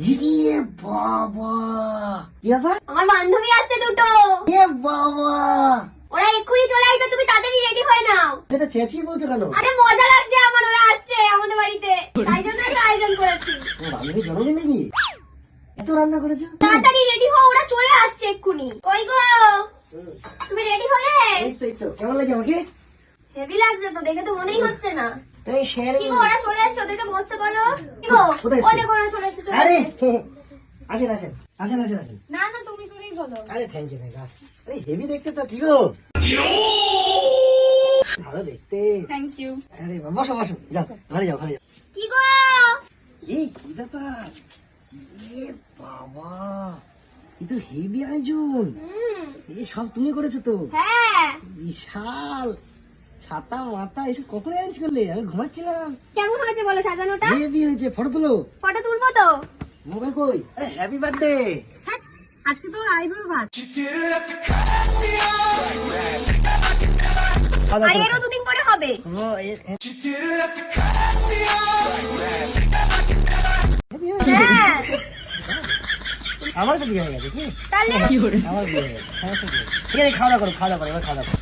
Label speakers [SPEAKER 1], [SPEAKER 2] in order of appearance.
[SPEAKER 1] ইয়ে বাবা, কি ব্যাপার?
[SPEAKER 2] আমার বান্ধবী আসছে দুটো।
[SPEAKER 1] এ বাবা,
[SPEAKER 2] ওরা এক্ষুনি চলে আসবে, তুমি তাড়াতাড়ি রেডি হয়ে নাও।
[SPEAKER 1] এটা চেঁচিয়ে বলছো কেন?
[SPEAKER 2] আরে মজা লাগছে আমার, ওরা আসছে আমাদের বাড়িতে, তাই জন্য একটা আয়োজন করেছি।
[SPEAKER 1] তোমার বান্ধবীর জন্মদিন নাকি? এত রান্না করেছো?
[SPEAKER 2] তাড়াতাড়ি রেডি হও, ওরা চলে আসছে এক্ষুনি। কই গো, তুমি রেডি হলে?
[SPEAKER 1] এই তো কেমন লাগে আমাকে?
[SPEAKER 2] হেভি লাগছে তো, দেখে তো মনেই হচ্ছে না।
[SPEAKER 1] তুমি সেরে
[SPEAKER 2] কি গো, ওরা চলে এসছে, ওদেরকে বসতে বলো। কি গো,
[SPEAKER 1] কোথায় এসছে?
[SPEAKER 2] ওই দেখো ওরা চলে এসছে, চলে
[SPEAKER 1] আরে
[SPEAKER 2] এসছে।
[SPEAKER 1] আসেন আসেন আসেন আসেন আসেন।
[SPEAKER 2] না না, তুমি করেই বলো।
[SPEAKER 1] আরে থ্যাংক ইউ থ্যাংক ইউ। আরে হেভি দেখতে তো, কি গো ভালো দেখতে।
[SPEAKER 2] Thank you.
[SPEAKER 1] আরে বসো বসো, যাও ঘরে যাও ঘরে যাও।
[SPEAKER 2] কি গো,
[SPEAKER 1] এই কি ব্যাপার? এ বাবা, এ তো হেভি আয়োজন। এই সব তুমি করেছো তো?
[SPEAKER 2] হ্যাঁ।
[SPEAKER 1] বিশাল ছাতা মাথা এসব কখন অ্যারেঞ্জ করলে? আমি ঘুমাচ্ছিলাম।
[SPEAKER 2] কেমন হয়েছে বলো সাজানোটা?
[SPEAKER 1] হেভি হয়েছে, ফটো তুলো।
[SPEAKER 2] ফটো তুলবো তো?
[SPEAKER 1] মোবাইল কই? আরে হ্যাপি বার্থডে।
[SPEAKER 2] হ্যাঁ, আজকে তোর আইব্রো ভাত। আর এরও দুদিন পরে হবে। হ্যাঁ,
[SPEAKER 1] আমার তো বিয়ে হয়ে গেছে কি?
[SPEAKER 2] তাহলে
[SPEAKER 1] আমার বিয়ে হয়ে গেছে, সমস্যা কি? ঠিক আছে, খাওয়া দাওয়া করো, খাওয়া দাওয়া করো, এবার খাওয়া দাওয়া করো।